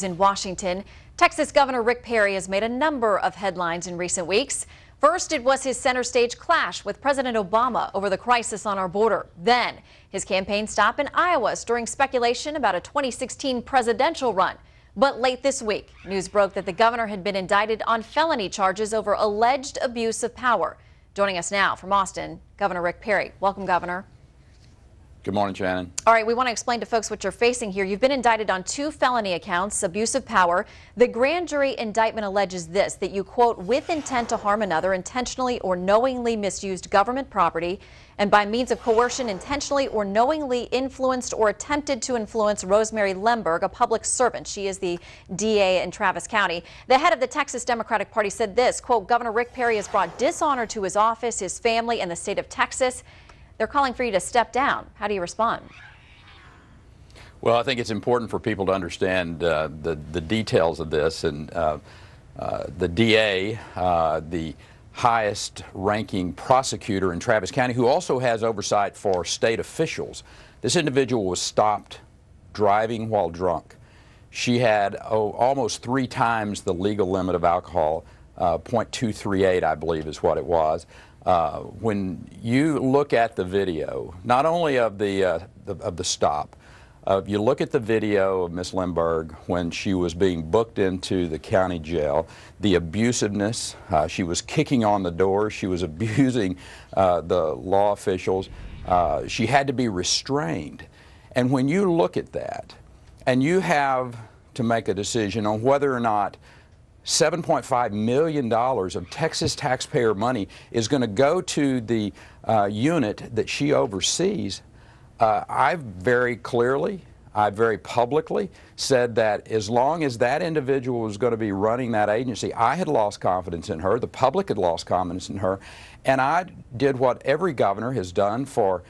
In Washington, Texas Governor Rick Perry has made a number of headlines in recent weeks. First, it was his center stage clash with President Obama over the crisis on our border. Then, his campaign stop in Iowa stirring speculation about a 2016 presidential run. But late this week, news broke that the governor had been indicted on felony charges over alleged abuse of power. Joining us now from Austin, Governor Rick Perry. Welcome, Governor. Good morning, Shannon. All right, we want to explain to folks what you're facing here. You've been indicted on 2 felony accounts, abuse of power. The grand jury indictment alleges this, that you, quote, with intent to harm another, intentionally or knowingly misused government property, and by means of coercion intentionally or knowingly influenced or attempted to influence Rosemary Lemberg, a public servant. She is the DA in Travis County. The head of the Texas Democratic Party said this, quote, Governor Rick Perry has brought dishonor to his office, his family, and the state of Texas. They're calling for you to step down. How do you respond? Well, I think it's important for people to understand the details of this. And the DA, the highest ranking prosecutor in Travis County, who also has oversight for state officials, this individual was stopped driving while drunk. She had almost 3 times the legal limit of alcohol, 0.238, I believe is what it was. When you look at the video, not only of the stop, you look at the video of Miss Lemberg when she was being booked into the county jail, the abusiveness, she was kicking on the door, she was abusing the law officials, she had to be restrained. And when you look at that, and you have to make a decision on whether or not $7.5 million of Texas taxpayer money is going to go to the unit that she oversees, I very clearly, I very publicly said that as long as that individual was going to be running that agency, I had lost confidence in her, the public had lost confidence in her, and I did what every governor has done for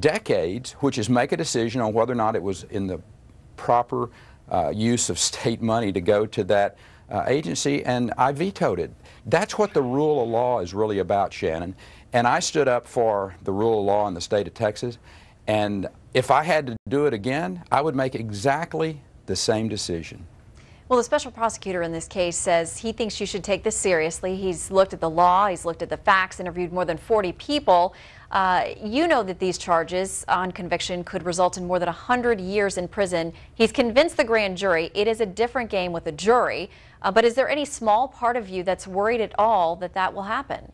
decades, which is make a decision on whether or not it was in the proper use of state money to go to that agency, and I vetoed it. That's what the rule of law is really about, Shannon. And I stood up for the rule of law in the state of Texas, and if I had to do it again, I would make exactly the same decision. Well, the special prosecutor in this case says he thinks you should take this seriously. He's looked at the law, he's looked at the facts, interviewed more than 40 people. You know that these charges on conviction could result in more than 100 years in prison. He's convinced the grand jury it is a different game with a jury. But is there any small part of you that's worried at all that that will happen?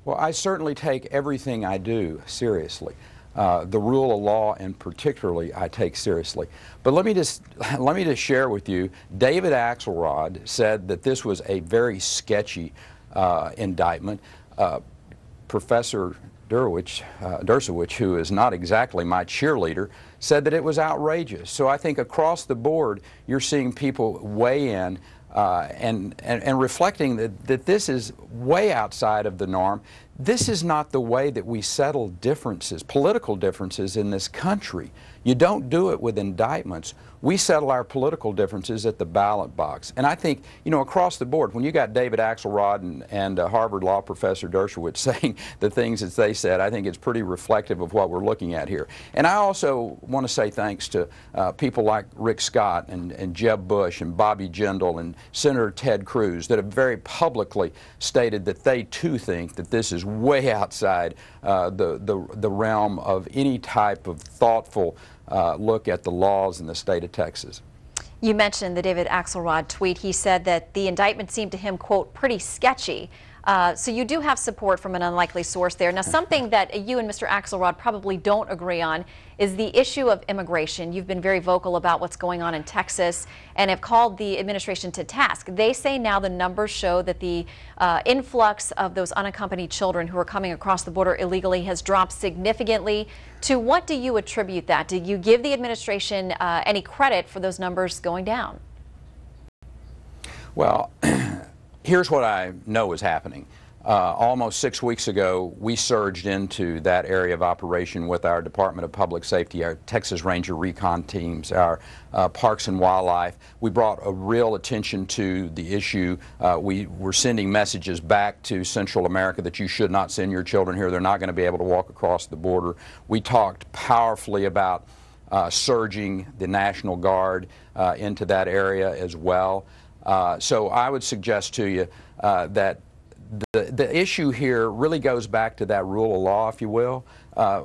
Well, I certainly take everything I do seriously. The rule of law, and particularly, I take seriously. But let me just share with you, David Axelrod said that this was a very indictment. Professor Dershowitz, who is not exactly my cheerleader, said that it was outrageous. So I think across the board, you're seeing people weigh in and reflecting that this is way outside of the norm. This is not the way that we settle differences, political differences in this country. You don't do it with indictments. We settle our political differences at the ballot box. And I think, you know, across the board, when you got David Axelrod and Harvard law professor Dershowitz saying the things that they said, I think it's pretty reflective of what we're looking at here. And I also want to say thanks to people like Rick Scott and Jeb Bush and Bobby Jindal and Senator Ted Cruz that have very publicly stated that they too think that this is way outside the realm of any type of thoughtful look at the laws in the state of Texas. You mentioned the David Axelrod tweet. He said that the indictment seemed to him, quote, pretty sketchy. So you do have support from an unlikely source there. Now, something that you and Mr. Axelrod probably don't agree on is the issue of immigration. You've been very vocal about what's going on in Texas and have called the administration to task. They say now the numbers show that the influx of those unaccompanied children who are coming across the border illegally has dropped significantly. To what do you attribute that? Do you give the administration any credit for those numbers going down? Well, here's what I know is happening. Almost 6 weeks ago, we surged into that area of operation with our Department of Public Safety, our Texas Ranger Recon teams, our Parks and Wildlife. We brought a real attention to the issue. We were sending messages back to Central America that you should not send your children here. They're not going to be able to walk across the border. We talked powerfully about surging the National Guard into that area as well. So I would suggest to you that the issue here really goes back to that rule of law, if you will.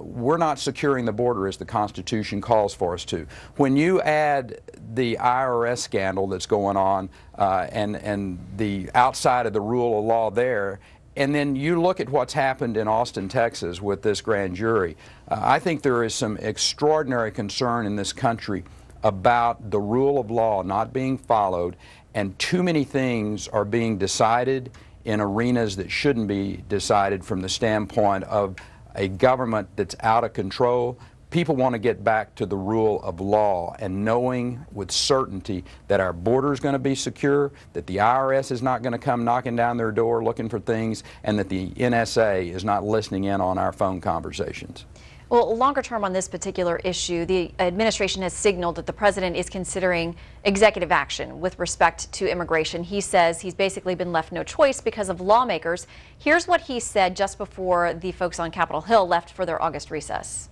We're not securing the border as the Constitution calls for us to. When you add the IRS scandal that's going on and the outside of the rule of law there, and then you look at what's happened in Austin, Texas with this grand jury, I think there is some extraordinary concern in this country about the rule of law not being followed, and too many things are being decided in arenas that shouldn't be decided from the standpoint of a government that's out of control. People want to get back to the rule of law and knowing with certainty that our border is going to be secure, that the IRS is not going to come knocking down their door looking for things, and that the NSA is not listening in on our phone conversations. Well, longer term on this particular issue, the administration has signaled that the president is considering executive action with respect to immigration. He says he's basically been left no choice because of lawmakers. Here's what he said just before the folks on Capitol Hill left for their August recess.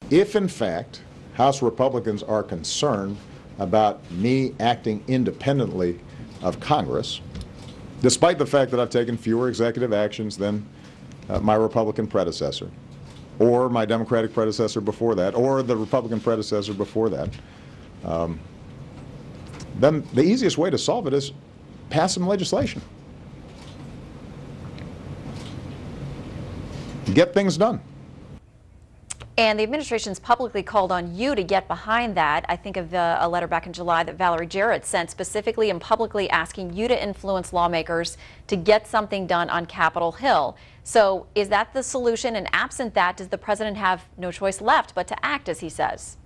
If, in fact, House Republicans are concerned about me acting independently of Congress, despite the fact that I've taken fewer executive actions than my Republican predecessor, or my Democratic predecessor before that, or the Republican predecessor before that, then the easiest way to solve it is pass some legislation. Get things done. And the administration's publicly called on you to get behind that. I think of a letter back in July that Valerie Jarrett sent specifically and publicly asking you to influence lawmakers to get something done on Capitol Hill. So is that the solution? And absent that, does the president have no choice left but to act, as he says?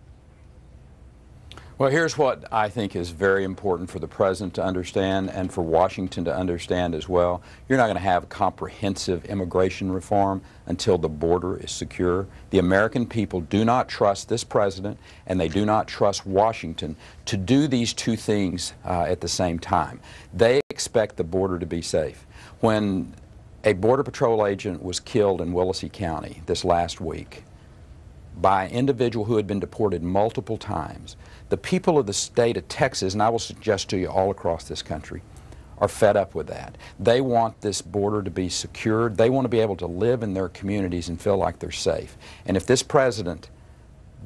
Well, here's what I think is very important for the president to understand and for Washington to understand as well. You're not going to have comprehensive immigration reform until the border is secure. The American people do not trust this president, and they do not trust Washington to do these two things at the same time. They expect the border to be safe. When a Border Patrol agent was killed in Willacy County this last week by an individual who had been deported multiple times, the people of the state of Texas, and I will suggest to you all across this country, are fed up with that. They want this border to be secured. They want to be able to live in their communities and feel like they're safe. And if this president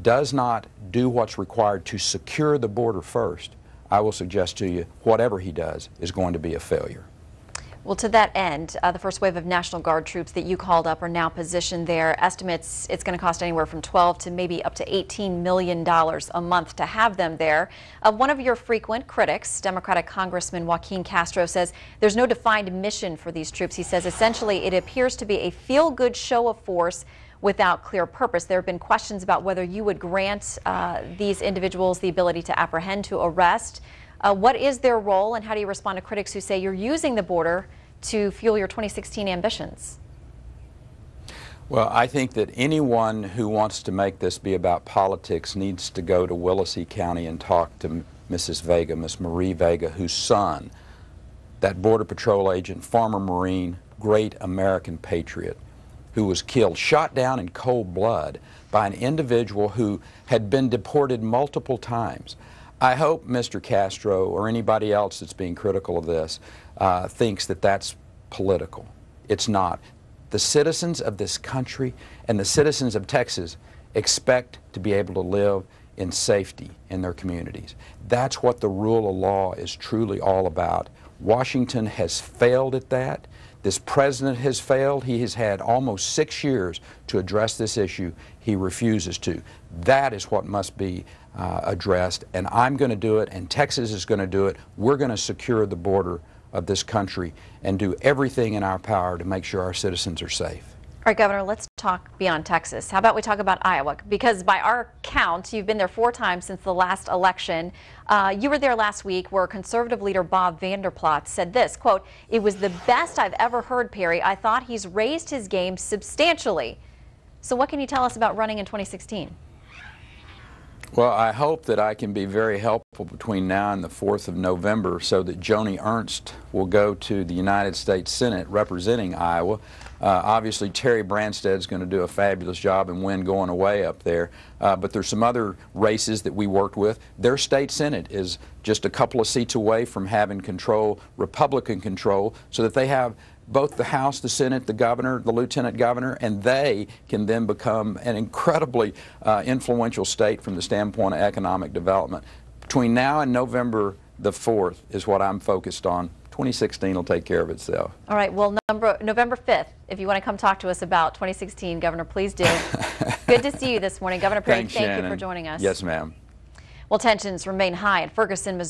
does not do what's required to secure the border first, I will suggest to you whatever he does is going to be a failure. Well, to that end, the first wave of National Guard troops that you called up are now positioned there. Estimates it's going to cost anywhere from $12 to maybe up to $18 million a month to have them there. One of your frequent critics, Democratic Congressman Joaquin Castro, says there's no defined mission for these troops. He says essentially it appears to be a feel-good show of force without clear purpose. There have been questions about whether you would grant these individuals the ability to apprehend, to arrest. What is their role, and how do you respond to critics who say you're using the border to fuel your 2016 ambitions? Well, I think that anyone who wants to make this be about politics needs to go to Willacy County and talk to Mrs. Vega, Miss Marie Vega, whose son, that Border Patrol agent, former Marine, great American patriot, who was killed, shot down in cold blood by an individual who had been deported multiple times. I hope Mr. Castro or anybody else that's being critical of this thinks that that's political. It's not. The citizens of this country and the citizens of Texas expect to be able to live in safety in their communities. That's what the rule of law is truly all about. Washington has failed at that. This president has failed. He has had almost 6 years to address this issue. He refuses to. That is what must be addressed, and I'm going to do it, and Texas is going to do it. We're going to secure the border of this country and do everything in our power to make sure our citizens are safe. All right, Governor, let's talk beyond Texas. How about we talk about Iowa? Because by our count, you've been there 4 times since the last election. You were there last week where conservative leader Bob Vanderplaat said this, quote, "It was the best I've ever heard, Perry. I thought he's raised his game substantially." So what can you tell us about running in 2016? Well, I hope that I can be very helpful between now and the 4th of November so that Joni Ernst will go to the United States Senate representing Iowa. Obviously, Terry Branstad's going to do a fabulous job and win going away up there. But there's some other races that we worked with. Their state Senate is just a couple of seats away from having control, Republican control, so that they have both the House, the Senate, the governor, the lieutenant governor, and they can then become an incredibly influential state from the standpoint of economic development. Between now and November the 4th is what I'm focused on. 2016 will take care of itself. All right, well, November 5th, if you want to come talk to us about 2016, Governor, please do. Good to see you this morning. Governor Perry, Thanks, thank Shannon. you for joining us. Yes, ma'am. Well, tensions remain high in Ferguson, Missouri.